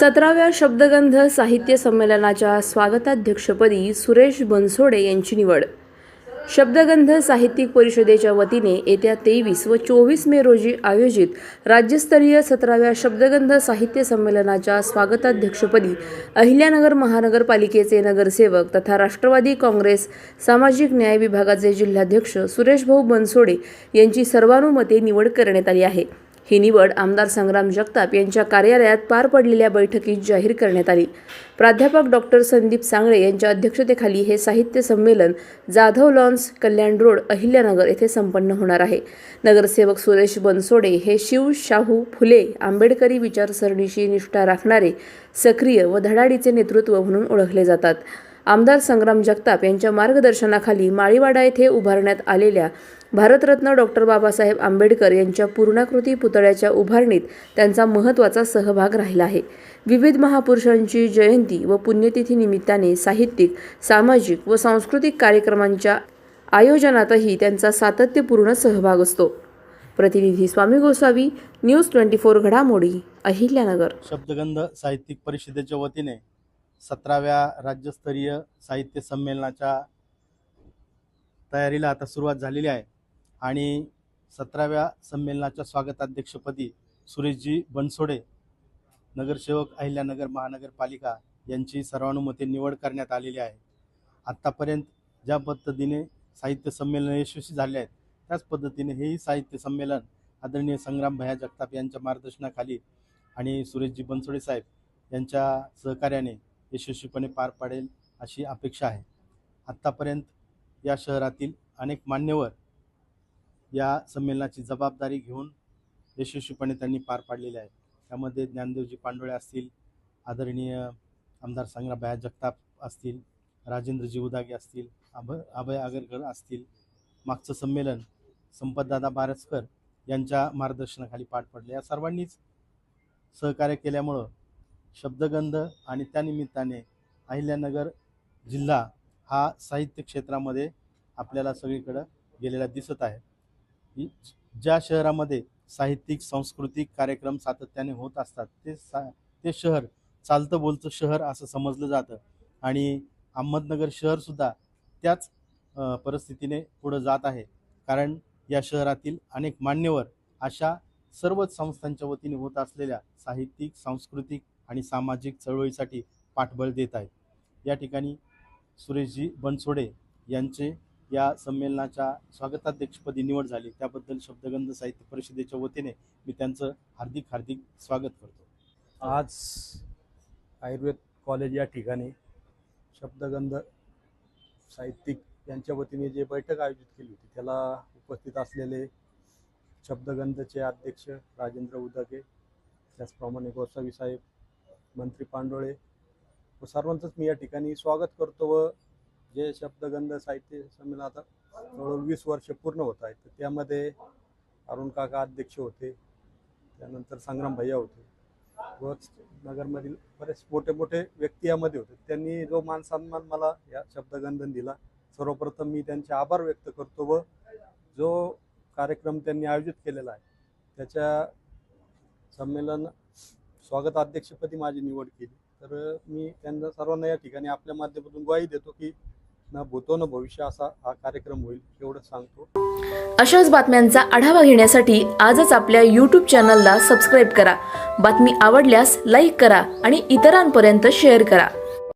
17व्या शब्दगंध साहित्य संमेलनाच्या स्वागताध्यक्षपदी सुरेश बनसोडे यांची निवड. शब्दगंध साहित्यिक परिषदेच्या वतीने येत्या 23 व 24 मे रोजी आयोजित राज्यस्तरीय 17व्या शब्दगंध साहित्य संमेलनाच्या स्वागताध्यक्षपदी अहिल्यानगर महानगरपालिकेचे नगरसेवक तथा राष्ट्रवादी काँग्रेस सामाजिक न्याय विभागाचे जिल्हाध्यक्ष सुरेशभाऊ बनसोडे यांची सर्वानुमते निवड करण्यात आली आहे. ही निवड आमदार संग्राम जगताप यांच्या कार्यालयात पार पडलेल्या बैठकीत जाहीर करण्यात आली. प्राध्यापक डॉक्टर संदीप सांगळे यांच्या अध्यक्षतेखाली हे साहित्य संमेलन जाधव लॉन्स, कल्याण रोड, अहिल्यानगर येथे संपन्न होणार आहे. नगरसेवक सुरेश बनसोडे हे शिव, शाहू, फुले, आंबेडकरी विचारसरणीशी निष्ठा राखणारे सक्रिय व धडाडीचे नेतृत्व म्हणून ओळखले जातात. आमदार संग्राम जगताप यांच्या मार्गदर्शनाखाली माळीवाडा येथे उभारण्यात आलेल्या भारतरत्न डॉक्टर बाबासाहेब आंबेडकर यांच्या पूर्णाकृती पुतळ्याच्या उभारणीत त्यांचा महत्त्वाचा सहभाग राहिला आहे. विविध महापुरुषांची जयंती व पुण्यतिथी निमित्ताने साहित्यिक, सामाजिक व सांस्कृतिक कार्यक्रमांच्या आयोजनातही त्यांचा सातत्यपूर्ण सहभाग असतो. प्रतिनिधी स्वामी गोसावी, न्यूज 24 घडामोडी, अहिल्यानगर. शब्दगंध साहित्यिक परिषदेच्या वतीने 17व्या राज्यस्तरीय साहित्य संमेलनाच्या तयारीला आता सुरुवात झालेली आहे आणि 17व्या संमेलनाच्या स्वागताध्यक्षपदी सुरेशजी बनसोडे, नगरसेवक, अहिल्यानगर महानगरपालिका यांची सर्वानुमते निवड करण्यात आलेली आहे. आत्तापर्यंत ज्या पद्धतीने साहित्य संमेलन यशस्वी झाले आहेत त्याच पद्धतीने हेही साहित्य संमेलन आदरणीय संग्राम भैया जगताप यांच्या मार्गदर्शनाखाली आणि सुरेशजी बनसोडे साहेब यांच्या सहकार्याने यशस्वीपणे पार पाडेल अशी अपेक्षा आहे. आत्तापर्यंत या शहरातील अनेक मान्यवर या संमेलनाची जबाबदारी घेऊन यशस्वीपणे त्यांनी पार पाडलेले आहे. त्यामध्ये ज्ञानदेवजी पांडोळे असतील, आदरणीय आमदार संग्राम भैया जगताप असतील, राजेंद्रजी उदागे असतील, अभय आगरकर असतील. मागचं संमेलन संपतदादा बारसकर यांच्या मार्गदर्शनाखाली पार पडले. या सर्वांनीच सहकार्य केल्यामुळं शब्दगंध आणि त्यानिमित्ताने अहिल्यानगर जिल्हा हा साहित्य क्षेत्रामध्ये आपल्याला सगळीकडं गेलेला दिसत आहे. ज्या शहरामध्ये साहित्यिक, सांस्कृतिक कार्यक्रम सातत्याने होत असतात ते शहर चालतं बोलतं शहर असं समजलं जातं आणि अहमदनगर शहरसुद्धा त्याच परिस्थितीने पुढं जात आहे. कारण या शहरातील अनेक मान्यवर अशा सर्वच संस्थांच्या वतीने होत असलेल्या साहित्यिक, सांस्कृतिक आणि सामाजिक चळवळीसाठी पाठबळ देत आहेत. या ठिकाणी सुरेशजी बनसोडे यांचे या संमेलनाच्या स्वागताध्यक्षपदी निवड झाली, त्याबद्दल शब्दगंध साहित्य परिषदेच्या वतीने मी त्यांचं हार्दिक स्वागत करतो. आज आयुर्वेद कॉलेज या ठिकाणी शब्दगंध साहित्यिक यांच्या वतीने जे बैठक आयोजित केली होती त्याला उपस्थित असलेले शब्दगंधचे अध्यक्ष राजेंद्र उदागे, त्याचप्रमाणे गोसावी साहेब, मंत्री पांडोळे व सर्वांचंच मी या ठिकाणी स्वागत करतो. व जे शब्दगंध साहित्य संमेलन आता जवळजवळ 20 वर्ष पूर्ण होत आहेत, तर त्यामध्ये अरुण काका अध्यक्ष होते, त्यानंतर संग्राम भैया होते व नगरमधील बरेच मोठे व्यक्ती यामध्ये होते. त्यांनी जो मान सन्मान मला या शब्दगंधन दिला, सर्वप्रथम मी त्यांचे आभार व्यक्त करतो. व जो कार्यक्रम त्यांनी आयोजित केलेला आहे त्याच्या संमेलन स्वागत अध्यक्षपदी माझी निवड केली, तर मी त्यांना सर्वांना या ठिकाणी आपल्या माध्यमातून ग्वाही देतो की ना भूतो न भविष्य असा हा कार्यक्रम होईल, एवढं सांगतो. अशाच बातम्यांचा आढावा घेण्यासाठी आजच आपल्या YouTube चॅनलला सबस्क्राईब करा. बातमी आवडल्यास लाईक करा आणि इतरांपर्यंत शेअर करा.